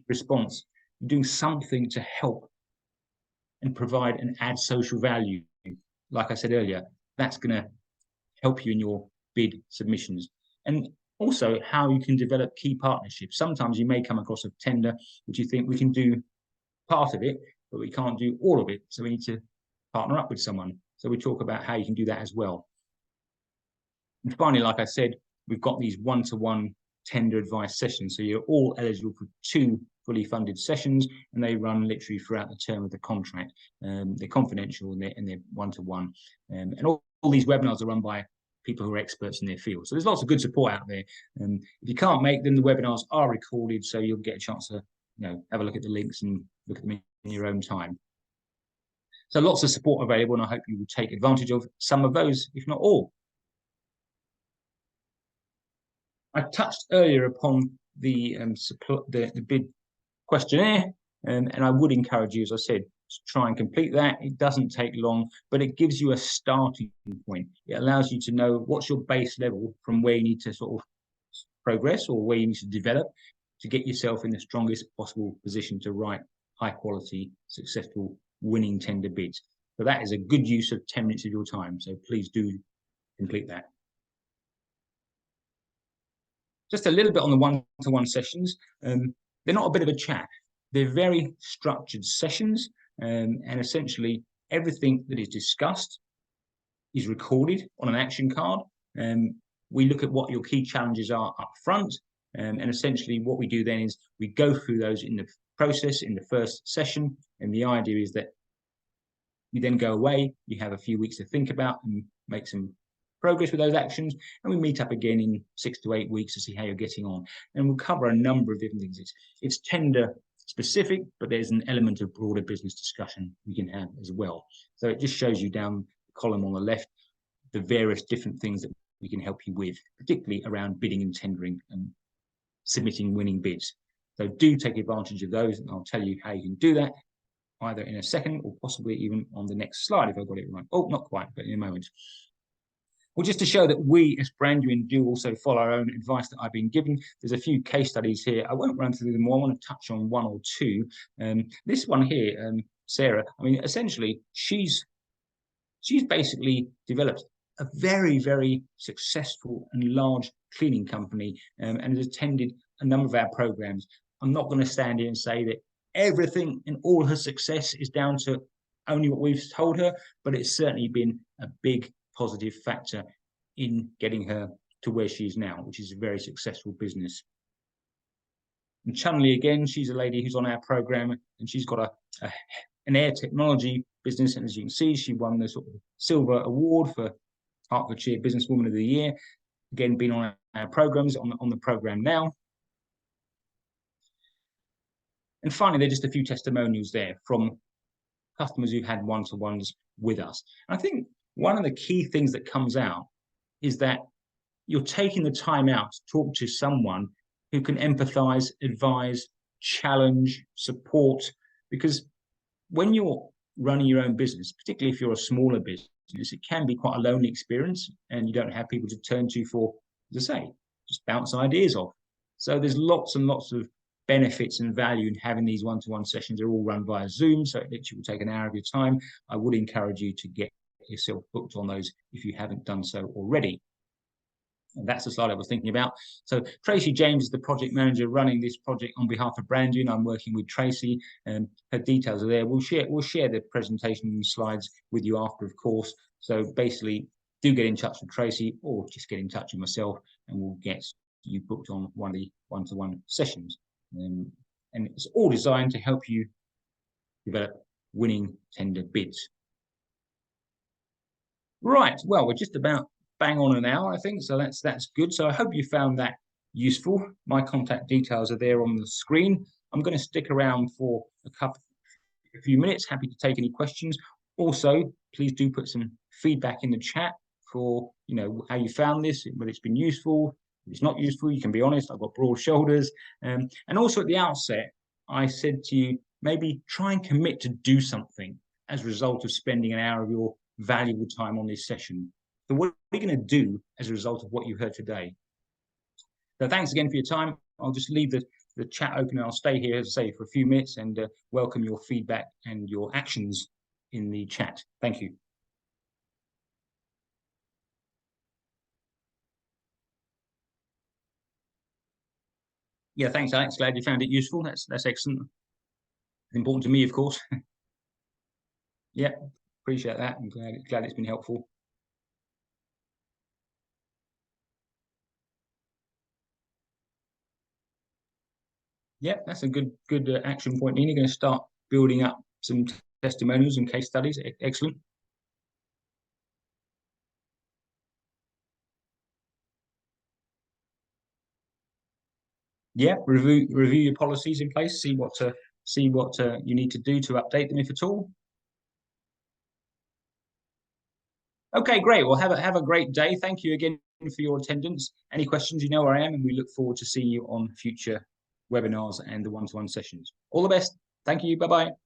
S1: response, you're doing something to help and provide and add social value, like I said earlier, that's going to help you in your bid submissions. And also how you can develop key partnerships. Sometimes you may come across a tender which you think we can do part of it, but we can't do all of it. So we need to partner up with someone. So we talk about how you can do that as well. And finally, like I said, we've got these one-to-one tender advice sessions. So you're all eligible for 2 fully funded sessions, and they run literally throughout the term of the contract. They're confidential and they're one-to-one. And all these webinars are run by people who are experts in their field. So there's lots of good support out there. If you can't make them, the webinars are recorded, so you'll get a chance to have a look at the links and look at them in your own time. So lots of support available, and I hope you will take advantage of some of those, if not all. I touched earlier upon the bid questionnaire, and I would encourage you, as I said, to try and complete that. It doesn't take long, but it gives you a starting point. It allows you to know what's your base level from where you need to sort of progress or where you need to develop to get yourself in the strongest possible position to write high quality, successful, winning tender bids. So that is a good use of 10 minutes of your time. So please do complete that. Just a little bit on the one-to-one sessions. They're not a bit of a chat. They're very structured sessions, and essentially everything that is discussed is recorded on an action card. We look at what your key challenges are up front, and essentially what we do then is we go through those in the process in the first session, and the idea is that you then go away, you have a few weeks to think about and make some progress with those actions, and we meet up again in 6 to 8 weeks to see how you're getting on. And we'll cover a number of different things. It's tender specific, but there's an element of broader business discussion we can have as well. So it just shows you down the column on the left the various different things that we can help you with, particularly around bidding and tendering and submitting winning bids. So do take advantage of those, and I'll tell you how you can do that either in a second or possibly even on the next slide if I've got it right. Oh, not quite, but in a moment. Well, just to show that we as Branduin do also follow our own advice that I've been given, there's a few case studies here. I won't run through them all. I want to touch on one or two. This one here, Sarah, I mean, essentially, she's basically developed a very, very successful and large cleaning company and has attended a number of our programs. I'm not going to stand here and say that everything and all her success is down to only what we've told her, but it's certainly been a big positive factor in getting her to where she is now, which is a very successful business. And Chunley, again, she's a lady who's on our program, and she's got an air technology business. And as you can see, she won the sort of silver award for Hertfordshire Businesswoman of the Year. Again, been on our programs, on the program now. And finally, there are just a few testimonials there from customers who've had one-to-ones with us. And I think one of the key things that comes out is that you're taking the time out to talk to someone who can empathize, advise, challenge, support, because when you're running your own business, particularly if you're a smaller business, it can be quite a lonely experience and you don't have people to turn to for, as I say, just bounce ideas off. So there's lots and lots of benefits and value in having these one-to-one sessions. They're all run via Zoom, so it literally will take an hour of your time. I would encourage you to get yourself booked on those if you haven't done so already. And that's the slide I was thinking about. So Tracy James is the project manager running this project on behalf of Branduin. I'm working with Tracy, and her details are there. We'll share the presentation and slides with you after, of course. So basically, do get in touch with Tracy or just get in touch with myself, and we'll get you booked on one of the one-to-one sessions. And it's all designed to help you develop winning tender bids. Right. Well, we're just about bang on an hour, I think. So that's good. So I hope you found that useful. My contact details are there on the screen. I'm going to stick around for a few minutes. Happy to take any questions. Also, please do put some feedback in the chat for, you know, how you found this, whether it's been useful, if it's not useful, you can be honest. I've got broad shoulders. And also at the outset, I said to you, maybe try and commit to do something as a result of spending an hour of your valuable time on this session. So what are you going to do as a result of what you heard today? So thanks again for your time. I'll just leave the chat open and I'll stay here, as I say, for a few minutes and welcome your feedback and your actions in the chat. Thank you. Yeah, thanks, Alex. Glad you found it useful. That's excellent. It's important to me, of course. Yeah, appreciate that. I'm glad it's been helpful. Yeah, that's a good action point. You're going to start building up some testimonials and case studies. Excellent. Yeah, review your policies in place. See what you need to do to update them, if at all. Okay, great. Well, have a great day. Thank you again for your attendance. Any questions, you know where I am, and we look forward to seeing you on future webinars and the one-to-one sessions. All the best. Thank you. Bye-bye.